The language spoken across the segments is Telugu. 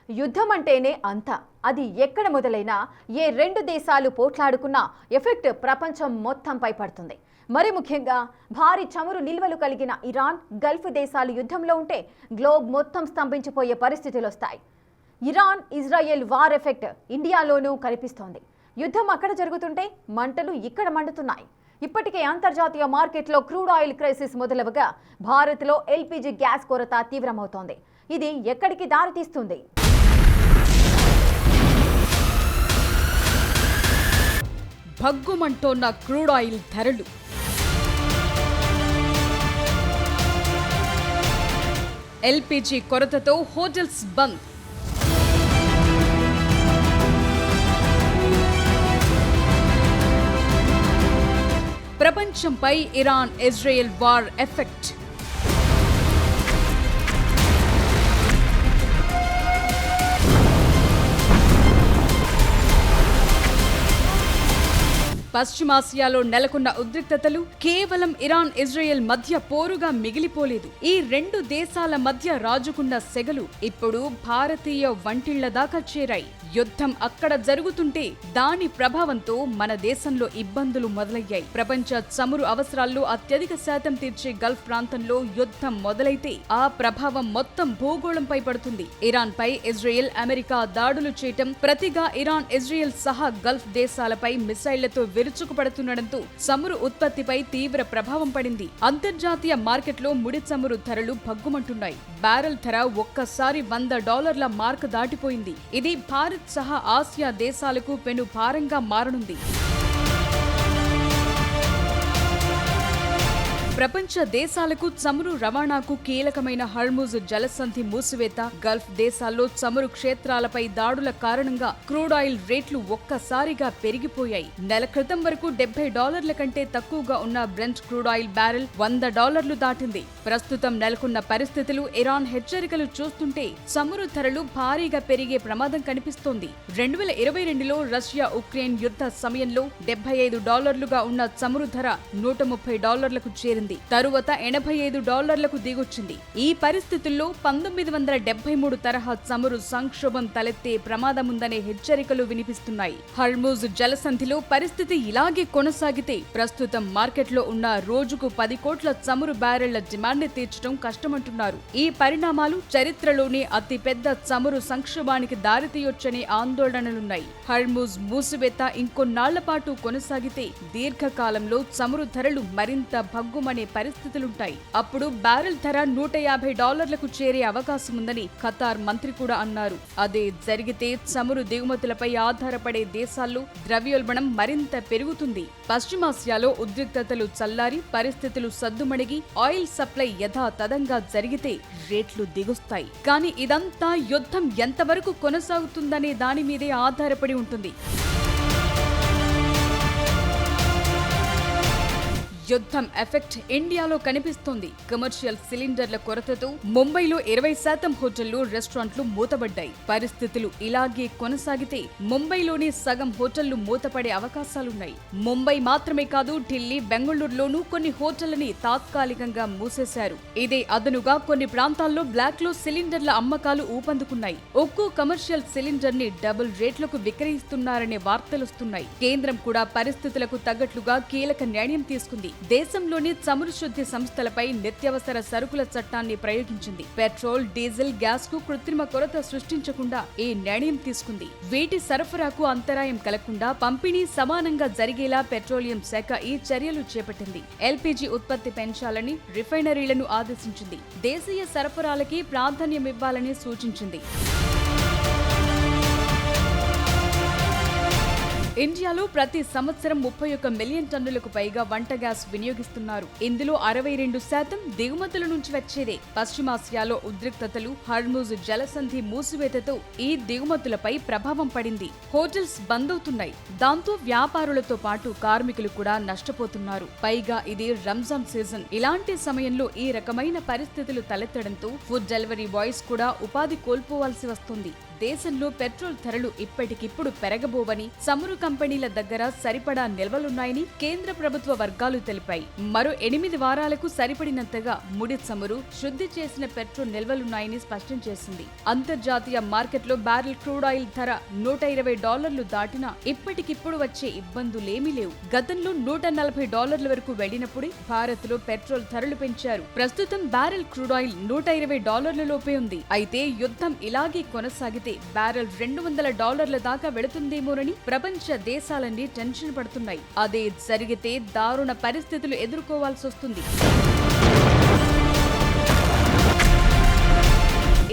యుద్ధం అంటేనే అంత. అది ఎక్కడ మొదలైనా ఏ రెండు దేశాలు పోట్లాడుకున్నా ఎఫెక్ట్ ప్రపంచం మొత్తంపై పడుతుంది. మరి ముఖ్యంగా భారీ చమురు నిల్వలు కలిగిన ఇరాన్, గల్ఫ్ దేశాలు యుద్ధంలో ఉంటే గ్లోబ్ మొత్తం స్తంభించిపోయే పరిస్థితులు వస్తాయి. ఇరాన్ ఇజ్రాయెల్ వార్ ఎఫెక్ట్ ఇండియాలోనూ కనిపిస్తోంది. యుద్ధం అక్కడ జరుగుతుంటే మంటలు ఇక్కడ మండుతున్నాయి. ఇప్పటికే అంతర్జాతీయ మార్కెట్లో క్రూడ్ ఆయిల్ క్రైసిస్ మొదలవగా భారత్లో ఎల్పీజీ గ్యాస్ కొరత తీవ్రమవుతోంది. ఇది ఎక్కడికి దారితీస్తుంది? భగ్గుమంటోన్న క్రూడ్ ఆయిల్ ధరలు, ఎల్పీజీ కొరతతో హోటల్స్ బంద్, ప్రపంచంపై ఇరాన్ ఇజ్రాయెల్ వార్ ఎఫెక్ట్. పశ్చిమాసియాలో నెలకొన్న ఉద్రిక్తతలు కేవలం ఇరాన్ ఇజ్రాయెల్ మధ్య పోరుగా మిగిలిపోలేదు. ఈ రెండు దేశాల మధ్య రాజుకున్న సెగలు ఇప్పుడు భారతీయ వంటిళ్ల దాకా చేరాయి. యుద్ధం అక్కడ జరుగుతుంటే దాని ప్రభావంతో మన దేశంలో ఇబ్బందులు మొదలయ్యాయి. ప్రపంచ చమురు అవసరాల్లో అత్యధిక శాతం తీర్చే గల్ఫ్ ప్రాంతంలో యుద్ధం మొదలైతే ఆ ప్రభావం మొత్తం భూగోళంపై పడుతుంది. ఇరాన్ పై ఇజ్రాయెల్, అమెరికా దాడులు చేయటం, ప్రతిగా ఇరాన్ ఇజ్రాయెల్ సహా గల్ఫ్ దేశాలపై మిసైళ్లతో విరుచుకుపడుతుండటంతో చమురు ఉత్పత్తిపై తీవ్ర ప్రభావం పడింది. అంతర్జాతీయ మార్కెట్లో ముడి చమురు ధరలు భగ్గుమంటున్నాయి. బ్యారెల్ ధర ఒక్కసారి $100 మార్క్ దాటిపోయింది. ఇది భారత్ సహా ఆసియా దేశాలకు పెను భారంగా మారనుంది. ప్రపంచ దేశాలకు చమురు రవాణాకు కీలకమైన హర్ముజ్ జలసంధి మూసివేత, గల్ఫ్ దేశాల్లో చమురు క్షేత్రాలపై దాడుల కారణంగా క్రూడ్ ఆయిల్ రేట్లు ఒక్కసారిగా పెరిగిపోయాయి. నెల క్రితం వరకు $70 కంటే తక్కువగా ఉన్న బ్రెంట్ క్రూడ్ ఆయిల్ బ్యారెల్ $100 దాటింది. ప్రస్తుతం నెలకొన్న పరిస్థితులు, ఇరాన్ హెచ్చరికలు చూస్తుంటే చమురు ధరలు భారీగా పెరిగే ప్రమాదం కనిపిస్తోంది. 2022లో రష్యా ఉక్రెయిన్ యుద్ధ సమయంలో $75గా ఉన్న చమురు ధర $130కు చేరింది. తరువాత $85కు దిగొచ్చింది. ఈ పరిస్థితుల్లో 1973 తరహా చమురు సంక్షోభం తలెత్తే ప్రమాదముందనే హెచ్చరికలు వినిపిస్తున్నాయి. హర్ముజ్ జలసంధిలో పరిస్థితి ఇలాగే కొనసాగితే ప్రస్తుతం మార్కెట్లో ఉన్న రోజుకు 10 కోట్ల చమురు బ్యారెళ్ల డిమాండ్ తీర్చడం కష్టమంటున్నారు. ఈ పరిణామాలు చరిత్రలోనే అతిపెద్ద చమురు సంక్షోభానికి దారితీయొచ్చనే ఆందోళనలున్నాయి. హర్ముజ్ మూసివేత ఇంకొన్నాళ్ల పాటు కొనసాగితే దీర్ఘకాలంలో చమురు ధరలు మరింత భగ్గుమనే పరిస్థితులుంటాయి. అప్పుడు బ్యారెల్ ధర $150కు చేరే అవకాశం ఉందని ఖతార్ మంత్రి కూడా అన్నారు. అదే జరిగితే చమురు దిగుమతులపై ఆధారపడే దేశాల్లో ద్రవ్యోల్బణం మరింత పెరుగుతుంది. పశ్చిమాసియాలో ఉద్రిక్తతలు చల్లారి పరిస్థితులు సద్దుమణిగి ఆయిల్ సప్లై యథాతథంగా జరిగితే రేట్లు దిగుస్తాయి. కానీ ఇదంతా యుద్ధం ఎంతవరకు కొనసాగుతుందనే దాని మీదే ఆధారపడి ఉంటుంది. యుద్ధం ఎఫెక్ట్ ఇండియాలో కనిపిస్తోంది. కమర్షియల్ సిలిండర్ల కొరతతో ముంబైలో 20% హోటళ్లు, రెస్టారెంట్లు మూతబడ్డాయి. పరిస్థితులు ఇలాగే కొనసాగితే ముంబైలోని సగం హోటళ్లు మూతపడే అవకాశాలున్నాయి. ముంబై మాత్రమే కాదు, ఢిల్లీ, బెంగళూరులోనూ కొన్ని హోటళ్లని తాత్కాలికంగా మూసేశారు. ఇదే అదనుగా కొన్ని ప్రాంతాల్లో బ్లాక్ లో సిలిండర్ల అమ్మకాలు ఊపందుకున్నాయి. ఒక్కో కమర్షియల్ సిలిండర్ ని డబుల్ రేట్లకు విక్రయిస్తున్నారనే వార్తలొస్తున్నాయి. కేంద్రం కూడా పరిస్థితులకు తగ్గట్లుగా కీలక నిర్ణయం తీసుకుంది. దేశంలోని చమురు శుద్ధి సంస్థలపై నిత్యావసర సరుకుల చట్టాన్ని ప్రయోగించింది. పెట్రోల్, డీజిల్, గ్యాస్ కు కృత్రిమ కొరత సృష్టించకుండా ఈ నిర్ణయం తీసుకుంది. వీటి సరఫరాకు అంతరాయం కలగకుండా పంపిణీ సమానంగా జరిగేలా పెట్రోలియం శాఖ ఈ చర్యలు చేపట్టింది. ఎల్పీజీ ఉత్పత్తి పెంచాలని రిఫైనరీలను ఆదేశించింది. దేశీయ సరఫరాలకి ప్రాధాన్యమివ్వాలని సూచించింది. ఇండియాలో ప్రతి సంవత్సరం 31 మిలియన్ టన్నులకు పైగా వంట గ్యాస్ వినియోగిస్తున్నారు. ఇందులో 62% దిగుమతుల నుంచి వచ్చేదే. పశ్చిమాసియాలో ఉద్రిక్తతలు, హర్ముజ్ జలసంధి మూసివేతతో ఈ దిగుమతులపై ప్రభావం పడింది. హోటల్స్ బంద్ అవుతున్నాయి. దాంతో వ్యాపారులతో పాటు కార్మికులు కూడా నష్టపోతున్నారు. పైగా ఇది రంజాన్ సీజన్. ఇలాంటి సమయంలో ఈ రకమైన పరిస్థితులు తలెత్తడంతో ఫుడ్ డెలివరీ బాయ్స్ కూడా ఉపాధి కోల్పోవాల్సి వస్తుంది. దేశంలో పెట్రోల్ ధరలు ఇప్పటికిప్పుడు పెరగబోవని, చమురు కంపెనీల దగ్గర సరిపడా నిల్వలున్నాయని కేంద్ర ప్రభుత్వ వర్గాలు తెలిపాయి. మరో 8 వారాలకు సరిపడినంతగా ముడి చమురు, శుద్ధి చేసిన పెట్రోల్ నిల్వలున్నాయని స్పష్టం చేసింది. అంతర్జాతీయ మార్కెట్లో బ్యారెల్ క్రూడ్ ఆయిల్ ధర $120 దాటినా ఇప్పటికిప్పుడు వచ్చే ఇబ్బందులేమీ లేవు. గతంలో $140 వరకు వెళ్లినప్పుడే భారత్ లో పెట్రోల్ ధరలు పెంచారు. ప్రస్తుతం బ్యారెల్ క్రూడ్ ఆయిల్ $120 లోపే ఉంది. అయితే యుద్ధం ఇలాగే కొనసాగితే బ్యారెల్ $200 దాకా వెళుతుందేమోనని ప్రపంచ దేశాలన్నీ టెన్షన్ పడుతున్నాయి. అదే జరిగితే దారుణ పరిస్థితులు ఎదుర్కోవాల్సి వస్తుంది.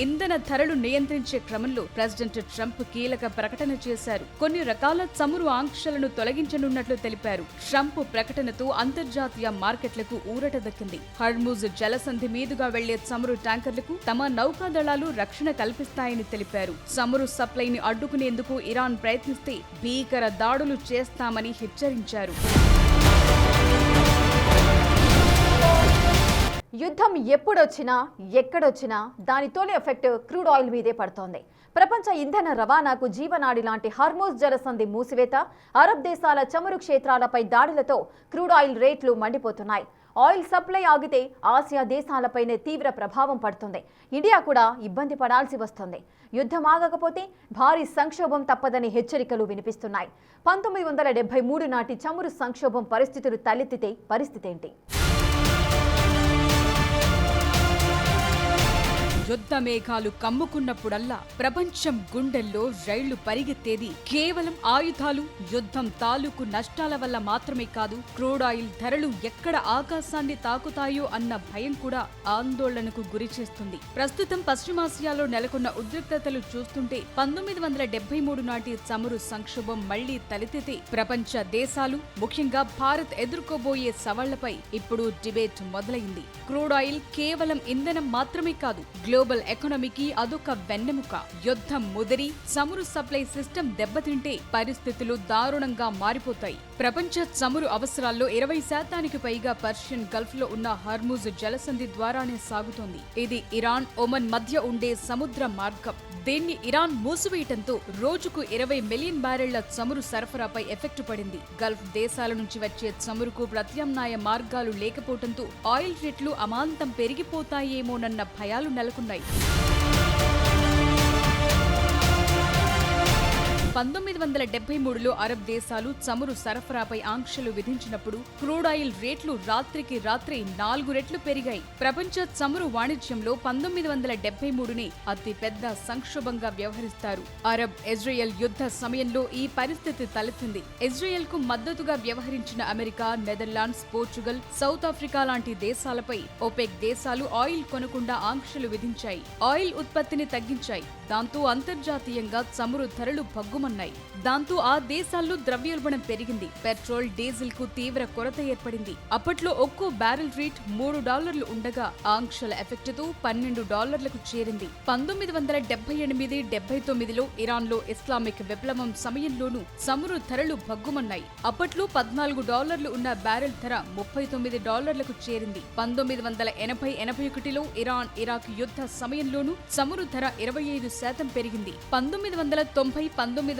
ఇంధన ధరలు నియంత్రించే క్రమంలో ప్రెసిడెంట్ ట్రంప్ కీలక ప్రకటన చేశారు. కొన్ని రకాల చమురు ఆంక్షలను తొలగించనున్నట్లు తెలిపారు. ట్రంప్ ప్రకటనతో అంతర్జాతీయ మార్కెట్లకు ఊరట దక్కింది. హర్ముజ్ జలసంధి మీదుగా వెళ్లే చమురు ట్యాంకర్లకు తమ నౌకాదళాలు రక్షణ కల్పిస్తాయని తెలిపారు. చమురు సప్లైని అడ్డుకునేందుకు ఇరాన్ ప్రయత్నిస్తే భీకర దాడులు చేస్తామని హెచ్చరించారు. యుద్ధం ఎప్పుడొచ్చినా ఎక్కడొచ్చినా దాని తొలి ఎఫెక్ట్ క్రూడ్ ఆయిల్ మీదే పడుతోంది. ప్రపంచ ఇంధన రవాణాకు జీవనాడి లాంటి హార్మోజ్ జలసంధి మూసివేత, అరబ్ దేశాల చమురు క్షేత్రాలపై దాడులతో క్రూడ్ ఆయిల్ రేట్లు మండిపోతున్నాయి. ఆయిల్ సప్లై ఆగితే ఆసియా దేశాలపైనే తీవ్ర ప్రభావం పడుతుంది. ఇండియా కూడా ఇబ్బంది పడాల్సి వస్తుంది. యుద్ధం ఆగకపోతే భారీ సంక్షోభం తప్పదని హెచ్చరికలు వినిపిస్తున్నాయి. 1973 నాటి చమురు సంక్షోభం పరిస్థితులు తలెత్తితే పరిస్థితి ఏంటి? యుద్ధ మేఘాలు కమ్ముకున్నప్పుడల్లా ప్రపంచం గుండెల్లో రైళ్లు పరిగెత్తేది కేవలం ఆయుధాలు, యుద్ధం తాలూకు నష్టాల వల్ల మాత్రమే కాదు. క్రూడ్ ఆయిల్ ధరలు ఎక్కడ ఆకాశాన్ని తాకుతాయో అన్న భయం కూడా ఆందోళనకు గురి చేస్తుంది. ప్రస్తుతం పశ్చిమాసియాలో నెలకొన్న ఉద్రిక్తతలు చూస్తుంటే 1973 నాటి చమురు సంక్షోభం మళ్లీ తలెత్తితే ప్రపంచ దేశాలు, ముఖ్యంగా భారత్ ఎదుర్కోబోయే సవాళ్లపై ఇప్పుడు డిబేట్ మొదలైంది. క్రూడ్ ఆయిల్ కేవలం ఇంధనం మాత్రమే కాదు, గ్లోబల్ ఎకానమీకి అదొక వెన్నెముక. యుద్ధం ముదిరి చమురు సప్లై సిస్టమ్ దెబ్బతింటే పరిస్థితులు దారుణంగా మారిపోతాయి. ప్రపంచ చమురు అవసరాల్లో 20% పైగా పర్షియన్ గల్ఫ్ లో ఉన్న హర్ముజ్ జలసంధి ద్వారానే సాగుతోంది. ఇది ఇరాన్, ఒమన్ మధ్య ఉండే సముద్ర మార్గం. దీన్ని ఇరాన్ మూసివేయటంతో రోజుకు 20 మిలియన్ బ్యారెళ్ల చమురు సరఫరాపై ఎఫెక్ట్ పడింది. గల్ఫ్ దేశాల నుంచి వచ్చే చమురుకు ప్రత్యామ్నాయ మార్గాలు లేకపోవడంతో ఆయిల్ రేట్లు అమాంతం పెరిగిపోతాయేమోనన్న భయాలు నెలకొన్నాయి. 1973లో అరబ్ దేశాలు చమురు సరఫరాపై ఆంక్షలు విధించినప్పుడు క్రూడ్ ఆయిల్ రేట్లు రాత్రికి రాత్రి 4 రెట్లు పెరిగాయి. ప్రపంచ చమురు వాణిజ్యంలో 1973నే అతి పెద్ద సంక్షోభంగా వ్యవహరిస్తారు. అరబ్ ఇజ్రాయెల్ యుద్ధ సమయంలో ఈ పరిస్థితి తలెత్తింది. ఇజ్రాయెల్ కు మద్దతుగా వ్యవహరించిన America, Netherlands, Portugal, south Africa లాంటి దేశాలపై ఒపెక్ దేశాలు ఆయిల్ కొనకుండా ఆంక్షలు విధించాయి. ఆయిల్ ఉత్పత్తిని తగ్గించాయి. దాంతో అంతర్జాతీయంగా చమురు ధరలు భగ్గుమన్నాయి. దాంతో ఆ దేశాల్లో ద్రవ్యోల్బణం పెరిగింది. పెట్రోల్, డీజిల్ కు తీవ్ర కొరత ఏర్పడింది. అప్పట్లో ఒక్కో బ్యారెల్ రేట్ $3 ఉండగా ఆంక్షల ఎఫెక్ట్ తో $12కు చేరింది. 1978-79లో ఇరాన్ లో ఇస్లామిక్ విప్లవం సమయంలోనూ చమురు ధరలు భగ్గుమన్నాయి. అప్పట్లో $14 ఉన్న బ్యారెల్ ధర $39కు చేరింది. 1980-81లో ఇరాన్, ఇరాక్ యుద్ధ సమయంలోనూ చమురు ధర 25% పెరిగింది. 1990-1991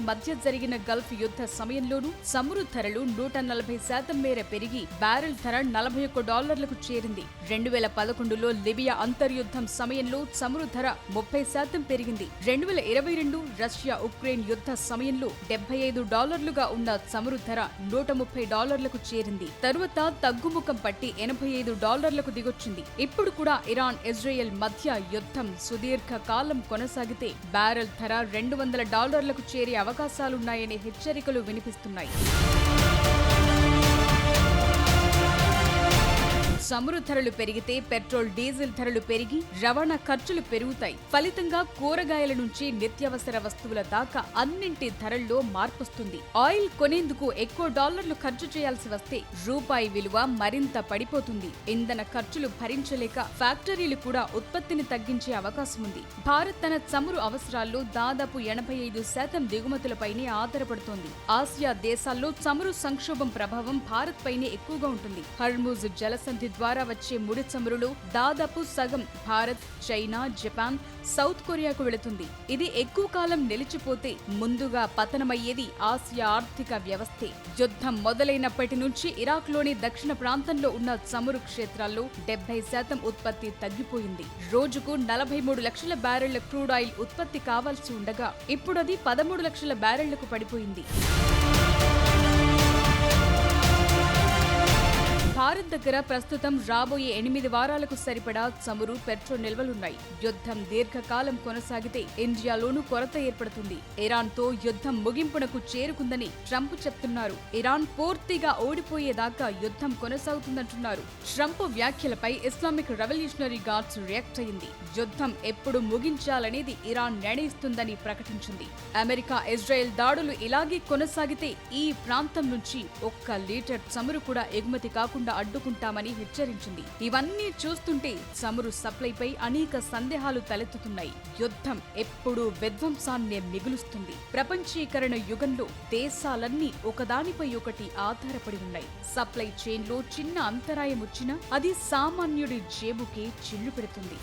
మధ్య జరిగిన గల్ఫ్ యుద్ధ సమయంలోనూ చమురు ధరలు 140% మేర పెరిగి బ్యారెల్ ధర $41కు చేరింది. 2011లో లిబియా అంతర్యుద్ధం సమయంలో చమురు ధర 30% పెరిగింది. 2022 రష్యా ఉక్రెయిన్ యుద్ధ సమయంలో $75గా ఉన్న చమురు ధర $130కు చేరింది. తరువాత తగ్గుముఖం పట్టి $85కు దిగొచ్చింది. ఇప్పుడు కూడా ఇరాన్, ఇజ్రాయెల్ మధ్య యుద్ధం సుదీర్ఘ కాలం కొనసాగితే బ్యారెల్ ధర $200కు చేరే అవకాశాలున్నాయనే హెచ్చరికలు వినిపిస్తున్నాయి. చమురు ధరలు పెరిగితే పెట్రోల్, డీజిల్ ధరలు పెరిగి రవాణా ఖర్చులు పెరుగుతాయి. ఫలితంగా కూరగాయల నుంచి నిత్యావసర వస్తువుల దాకా అన్నింటి ధరల్లో మార్పొస్తుంది. ఆయిల్ కొనేందుకు ఎక్కువ డాలర్లు ఖర్చు చేయాల్సి వస్తే రూపాయి విలువ మరింత పడిపోతుంది. ఇంధన ఖర్చులు భరించలేక ఫ్యాక్టరీలు కూడా ఉత్పత్తిని తగ్గించే అవకాశం ఉంది. భారత్ తన చమురు అవసరాల్లో దాదాపు 85% దిగుమతులపైనే ఆధారపడుతోంది. ఆసియా దేశాల్లో చమురు సంక్షోభం ప్రభావం భారత్ పైనే ఎక్కువగా ఉంటుంది. హర్ముజ్ జలసంధి ద్వారా వచ్చే ముడి చమురులో దాదాపు సగం భారత్, చైనా, జపాన్, సౌత్ కొరియాకు వెళుతుంది. ఇది ఎక్కువ కాలం నిలిచిపోతే ముందుగా పతనమయ్యేది ఆసియా ఆర్థిక వ్యవస్థే. యుద్ధం మొదలైనప్పటి నుంచి ఇరాక్లోని దక్షిణ ప్రాంతంలో ఉన్న చమురు క్షేత్రాల్లో 70% ఉత్పత్తి తగ్గిపోయింది. రోజుకు 43 లక్షల బ్యారెళ్ల క్రూడ్ ఆయిల్ ఉత్పత్తి కావాల్సి ఉండగా ఇప్పుడది 13 లక్షల బ్యారెళ్లకు పడిపోయింది. భారత్ దగ్గర ప్రస్తుతం రాబోయే 8 వారాలకు సరిపడా చమురు, పెట్రోల్ నిల్వలున్నాయి. యుద్ధం దీర్ఘకాలం కొనసాగితే ఇండియాలోనూ కొరత ఏర్పడుతుంది. ఇరాన్తో యుద్ధం ముగింపునకు చేరుకుందని ట్రంప్ చెప్తున్నారు. ఇరాన్ పూర్తిగా ఓడిపోయేదాకా యుద్ధం కొనసాగుతుందంటున్నారు. ట్రంప్ వ్యాఖ్యలపై ఇస్లామిక్ రెవల్యూషనరీ గార్డ్స్ రియాక్ట్ అయింది. యుద్ధం ఎప్పుడు ముగించాలనేది ఇరాన్ నిర్ణయిస్తుందని ప్రకటించింది. అమెరికా, ఇజ్రాయెల్ దాడులు ఇలాగే కొనసాగితే ఈ ప్రాంతం నుంచి 1 లీటర్ చమురు కూడా ఎగుమతి కాకుండా అడ్డుకుంటామని హెచ్చరించింది. ఇవన్నీ చూస్తుంటే చమురు సప్లైపై అనేక సందేహాలు తలెత్తుతున్నాయి. యుద్ధం ఎప్పుడూ విధ్వంసాన్నే మిగులుస్తుంది. ప్రపంచీకరణ యుగంలో దేశాలన్నీ ఒకదానిపై ఒకటి ఆధారపడి ఉన్నాయి. సప్లై చైన్లో చిన్న అంతరాయం వచ్చినా అది సామాన్యుడి జేబుకే చిల్లు పెడుతుంది.